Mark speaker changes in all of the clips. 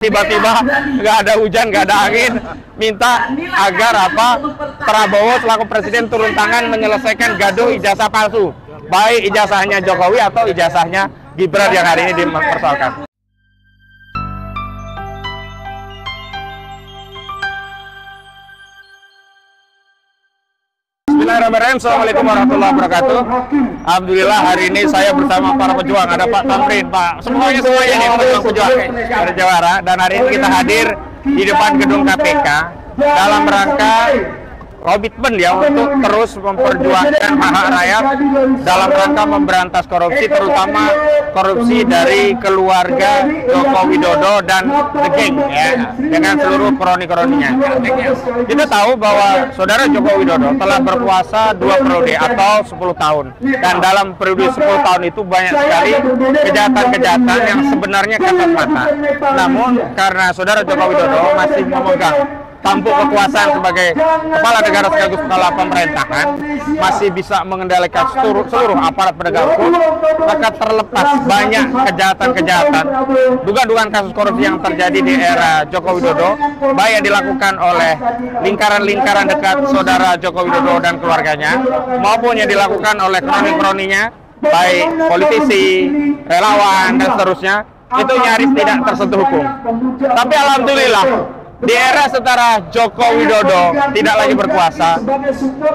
Speaker 1: tiba-tiba nggak ada hujan, nggak ada angin, minta agar Prabowo selaku presiden turun tangan menyelesaikan gaduh ijazah palsu, baik ijazahnya Jokowi atau ijazahnya Gibran yang hari ini dipersoalkan. Bismillahirrahmanirrahim. Assalamualaikum warahmatullahi wabarakatuh. Alhamdulillah hari ini saya bersama para pejuang. Ada Pak Tamrin, Pak semuanya nih pejuang dari Jawara. Dan hari ini kita hadir di depan gedung KPK dalam rangka komitmen ya untuk terus memperjuangkan hak-hak rakyat dalam rangka memberantas korupsi, terutama korupsi dari keluarga Joko Widodo dan The Gang ya, dengan seluruh kroni-kroninya. Kita tahu bahwa saudara Joko Widodo telah berkuasa 2 periode atau 10 tahun, dan dalam periode 10 tahun itu banyak sekali kejahatan-kejahatan yang sebenarnya kasat mata. Namun karena saudara Joko Widodo masih memegang tampuk kekuasaan sebagai kepala negara sekaligus kepala pemerintahan, masih bisa mengendalikan seluruh aparat penegak hukum, maka terlepas banyak kejahatan-kejahatan, dugaan-dugaan kasus korupsi yang terjadi di era Joko Widodo, baik yang dilakukan oleh lingkaran-lingkaran dekat saudara Joko Widodo dan keluarganya, maupun yang dilakukan oleh kroni-kroninya, baik politisi, relawan, dan seterusnya, itu nyaris tidak tersentuh hukum. Tapi alhamdulillah, di era setara Joko Widodo tidak lagi berkuasa,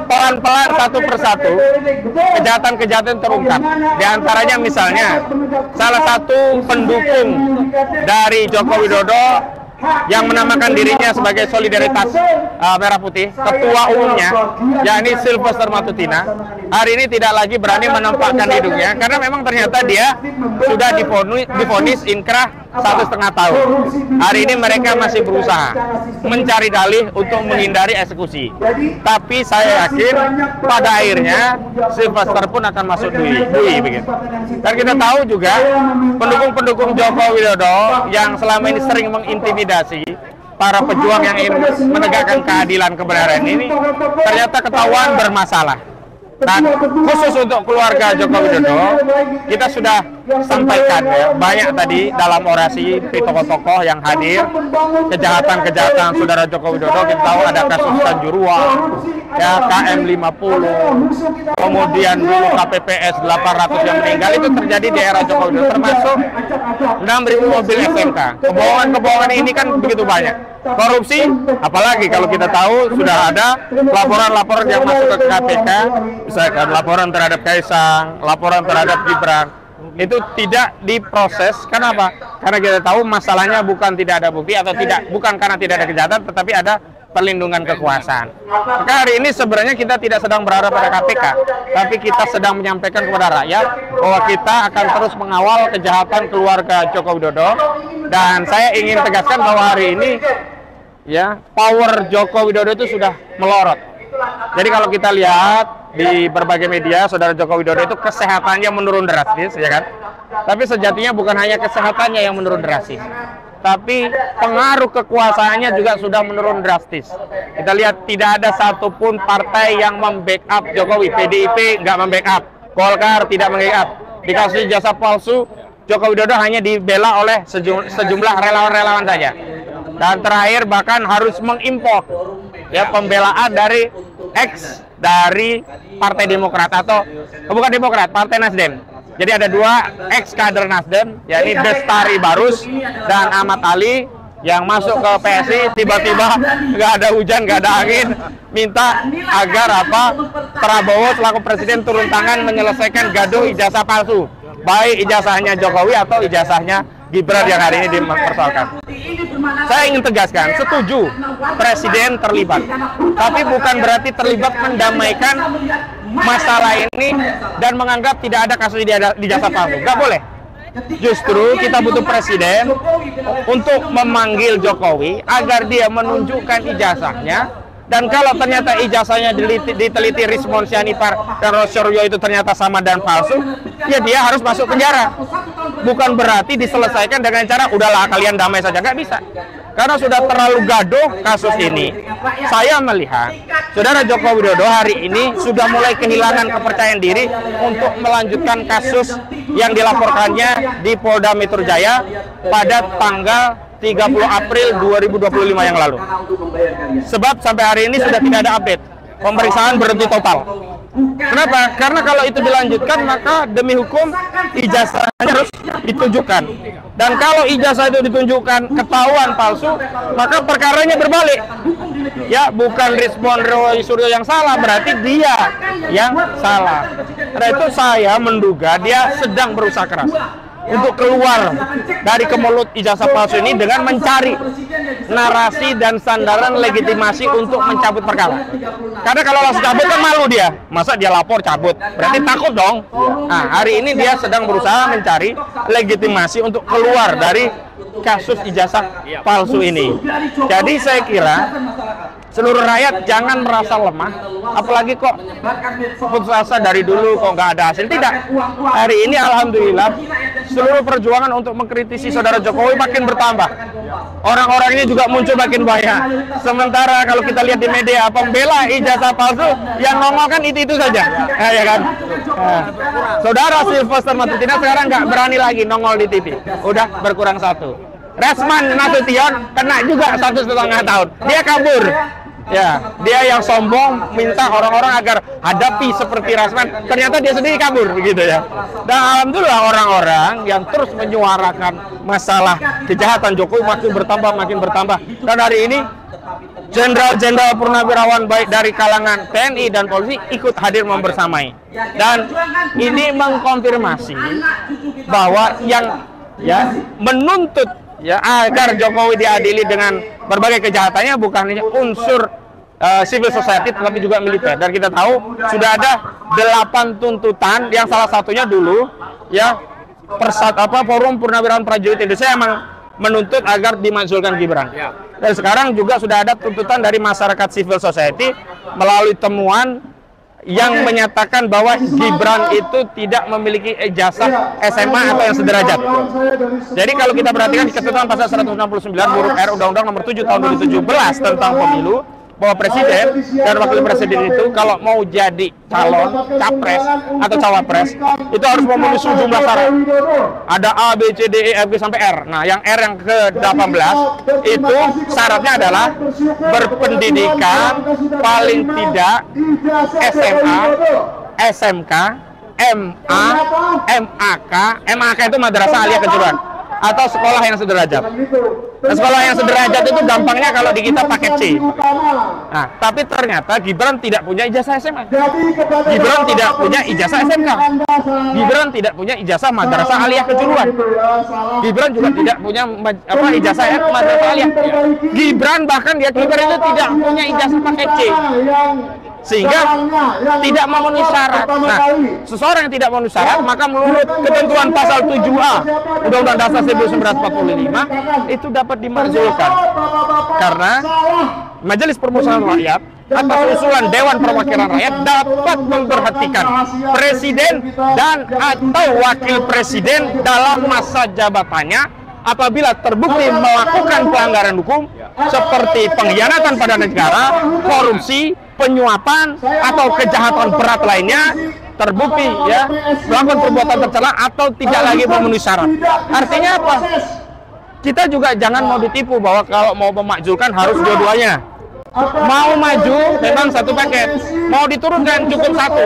Speaker 1: pelan-pelan satu persatu kejahatan-kejahatan terungkap. Di antaranya misalnya salah satu pendukung dari Joko Widodo yang menamakan dirinya sebagai Solidaritas Merah Putih, ketua umumnya, yakni Sylvester Matutina, hari ini tidak lagi berani menampakkan hidungnya karena memang ternyata dia sudah divonis inkrah 1,5 tahun. Hari ini mereka masih berusaha mencari dalih untuk menghindari eksekusi. Tapi saya yakin pada akhirnya Sylvester pun akan masuk bui begitu. Dan kita tahu juga pendukung-pendukung Joko Widodo yang selama ini sering mengintimidasi para pejuang yang ingin menegakkan keadilan kebenaran ini ternyata ketahuan bermasalah. Dan khusus untuk keluarga Joko Widodo, kita sudah sampaikan ya, banyak tadi dalam orasi tokoh-tokoh yang hadir, kejahatan-kejahatan saudara Joko Widodo. Kita tahu ada kasus Kanjuruhan, ya, KM50, kemudian dulu KPPS 800 yang meninggal, itu terjadi di era Joko Widodo, termasuk 6.000 mobil SMK. Kebohongan-kebohongan ini kan begitu banyak. Korupsi, apalagi kalau kita tahu sudah ada laporan-laporan yang masuk ke KPK, misalkan laporan terhadap Kaisang, laporan terhadap Gibran, itu tidak diproses. Kenapa? Karena kita tahu masalahnya bukan tidak ada bukti atau bukan karena tidak ada kejahatan, tetapi ada perlindungan kekuasaan. Maka hari ini sebenarnya kita tidak sedang berharap pada KPK, tapi kita sedang menyampaikan kepada rakyat bahwa kita akan terus mengawal kejahatan keluarga Joko Widodo. Dan saya ingin tegaskan bahwa hari ini ya, power Joko Widodo itu sudah melorot. Jadi kalau kita lihat di berbagai media, saudara Joko Widodo itu kesehatannya menurun drastis, ya kan? Tapi sejatinya bukan hanya kesehatannya yang menurun drastis, tapi pengaruh kekuasaannya juga sudah menurun drastis. Kita lihat tidak ada satupun partai yang membackup Jokowi. PDIP nggak membackup, Golkar tidak membackup. Di kasus jasa palsu, Joko Widodo hanya dibela oleh sejumlah relawan-relawan saja. Dan terakhir bahkan harus mengimpor ya pembelaan dari dari Partai Demokrat, atau bukan Demokrat, Partai Nasdem. Jadi ada 2 kader Nasdem, yakni Bestari Barus dan Ahmad Ali, yang masuk ke PSI, tiba-tiba nggak ada hujan, nggak ada angin, minta agar Prabowo selaku presiden turun tangan menyelesaikan gaduh ijazah palsu, baik ijazahnya Jokowi atau ijazahnya Gibran yang hari ini dipersoalkan. Saya ingin tegaskan, setuju presiden terlibat, tapi bukan berarti terlibat mendamaikan masalah ini dan menganggap tidak ada kasus ijazah palsu. Nggak boleh. Justru kita butuh presiden untuk memanggil Jokowi agar dia menunjukkan ijazahnya. Dan kalau ternyata ijazahnya diteliti Rismon Sianipar dan Rosyuryo itu ternyata sama dan palsu, ya dia harus masuk penjara. Bukan berarti diselesaikan dengan cara udahlah kalian damai saja, nggak bisa. Karena sudah terlalu gaduh kasus ini. Saya melihat saudara Joko Widodo hari ini sudah mulai kehilangan kepercayaan diri untuk melanjutkan kasus yang dilaporkannya di Polda Metro Jaya pada tanggal 30 April 2025 yang lalu. Sebab sampai hari ini sudah tidak ada update. Pemeriksaan berhenti total. Kenapa? Karena kalau itu dilanjutkan, maka demi hukum ijazahnya harus ditunjukkan. Dan kalau ijazah itu ditunjukkan ketahuan palsu, maka perkaranya berbalik. Ya, bukan Rizwan Roy Suryo yang salah, berarti dia yang salah. Karena itu saya menduga dia sedang berusaha keras untuk keluar dari kemelut ijazah palsu ini dengan mencari narasi dan sandaran legitimasi untuk mencabut perkara. Karena kalau langsung cabut kan malu dia. Masa dia lapor cabut? Berarti takut dong. Nah, hari ini dia sedang berusaha mencari legitimasi untuk keluar dari kasus ijazah palsu ini. Jadi saya kira seluruh rakyat jangan merasa lemah, apalagi kok putus asa dari dulu kok nggak ada hasil. Tidak. Hari ini alhamdulillah seluruh perjuangan untuk mengkritisi saudara Jokowi makin bertambah. Orang-orang ini juga muncul makin banyak. Sementara kalau kita lihat di media, pembela ijazah palsu yang nongol kan itu saja, ya kan? Saudara Sylvester Matutina sekarang nggak berani lagi nongol di TV. Udah berkurang satu. Resman Nasution kena juga 1,5 tahun. Dia kabur. Ya, dia yang sombong minta orang-orang agar hadapi seperti Rasman, ternyata dia sendiri kabur begitu ya. Dan alhamdulillah orang-orang yang terus menyuarakan masalah kejahatan Jokowi makin bertambah. Dan hari ini jenderal-jenderal purnawirawan baik dari kalangan TNI dan polisi ikut hadir membersamai. Dan ini mengkonfirmasi bahwa yang menuntut agar Jokowi diadili dengan berbagai kejahatannya bukan hanya unsur civil society tetapi juga militer. Dan kita tahu sudah ada 8 tuntutan yang salah satunya dulu Forum Purnawirawan Prajurit Indonesia yang menuntut agar dimakzulkan Gibran. Dan sekarang juga sudah ada tuntutan dari masyarakat civil society melalui temuan yang menyatakan bahwa Gibran itu tidak memiliki ijazah SMA atau yang sederajat. Jadi kalau kita perhatikan di ketentuan pasal 169 huruf R Undang-Undang Nomor 7 Tahun 2017 tentang pemilu, bahwa presiden dan wakil presiden itu kalau mau jadi calon capres atau cawapres itu harus memenuhi sejumlah syarat. Ada A, B, C, D, E, F, G sampai R. Nah, yang R yang ke-18 itu syaratnya adalah berpendidikan paling tidak SMA, SMK, MA, MAK itu madrasah aliyah kejuruan atau sekolah yang sederajat. Nah, sekolah yang sederajat itu gampangnya kalau di kita pakai C. Nah, tapi ternyata Gibran tidak punya ijazah SMA. Gibran tidak punya ijazah SMK. Gibran tidak punya ijazah madrasah aliyah kejuruan. Gibran juga tidak punya ijazah madrasah aliyah. Gibran bahkan Gibran itu tidak punya ijazah pakai C. Sehingga tidak memenuhi syarat. Nah, seseorang yang tidak memenuhi syarat, maka menurut ketentuan pasal 7A Undang-Undang Dasar 1945 itu dapat dimakzulkan karena Majelis Permusyawaratan Rakyat atas usulan Dewan Perwakilan Rakyat dapat memberhentikan presiden dan atau wakil presiden dalam masa jabatannya apabila terbukti melakukan pelanggaran hukum seperti pengkhianatan pada negara, korupsi, penyuapan atau kejahatan berat lainnya, terbukti melakukan perbuatan tercela atau tidak lagi memenuhi syarat. Artinya apa? Kita juga jangan mau ditipu bahwa kalau mau memakzulkan harus dua-duanya. Mau maju memang satu paket, mau diturunkan cukup satu.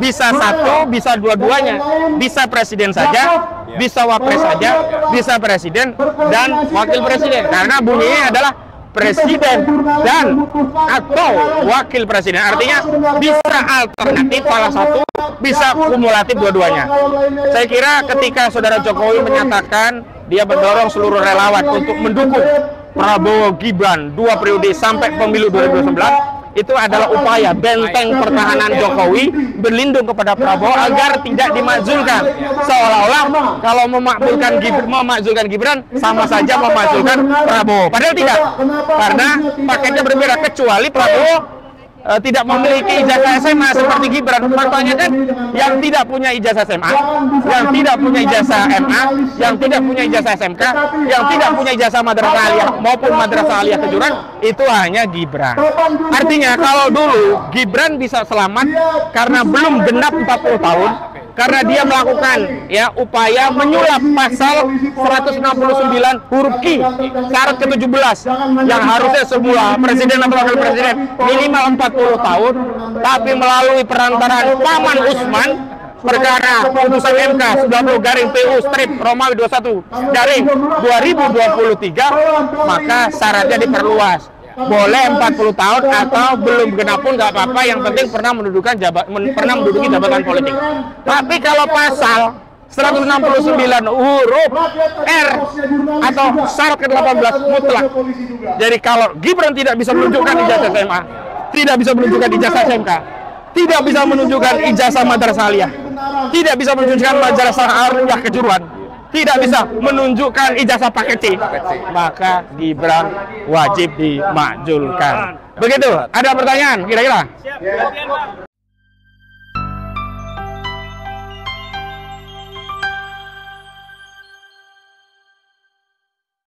Speaker 1: Bisa satu, bisa dua-duanya. Bisa presiden saja, bisa wapres saja, bisa presiden dan wakil presiden. Karena bunyinya adalah presiden dan atau wakil presiden. Artinya bisa alternatif salah satu, bisa kumulatif dua-duanya. Saya kira ketika saudara Jokowi menyatakan dia mendorong seluruh relawan untuk mendukung Prabowo Gibran 2 periode sampai pemilu 2019, itu adalah upaya benteng pertahanan Jokowi berlindung kepada Prabowo agar tidak dimakzulkan. Seolah-olah kalau memakzulkan Gibran sama saja memakzulkan Prabowo. Padahal tidak. Karena paketnya berbeda, kecuali Prabowo tidak memiliki ijazah SMA seperti Gibran. Faktanya kan yang tidak punya ijazah SMA, yang tidak punya ijazah MA, yang tidak punya ijazah SMK, yang tidak punya ijazah madrasah aliyah maupun madrasah aliyah kejuruan itu hanya Gibran. Artinya kalau dulu Gibran bisa selamat karena belum genap 40 tahun, karena dia melakukan ya upaya menyulap pasal 169 huruf I syarat ke-17 yang harusnya semula presiden atau wakil presiden minimal 40 tahun, tapi melalui perantaraan Paman Usman perkara putusan MK 90 garing PU strip Romawi 21 garing 2023, maka syaratnya diperluas. Boleh 40 tahun atau belum genap pun nggak apa-apa, yang penting pernah menduduki jabatan politik. Tapi kalau pasal 169 huruf R atau syarat ke-18 mutlak. Jadi kalau Gibran tidak bisa menunjukkan ijazah SMA, tidak bisa menunjukkan ijazah SMK, tidak bisa menunjukkan ijazah madrasah aliyah, tidak bisa menunjukkan madrasah aliyah kejuruan, tidak bisa menunjukkan ijazah paket C, maka Gibran wajib dimajulkan. Begitu. Ada pertanyaan kira-kira?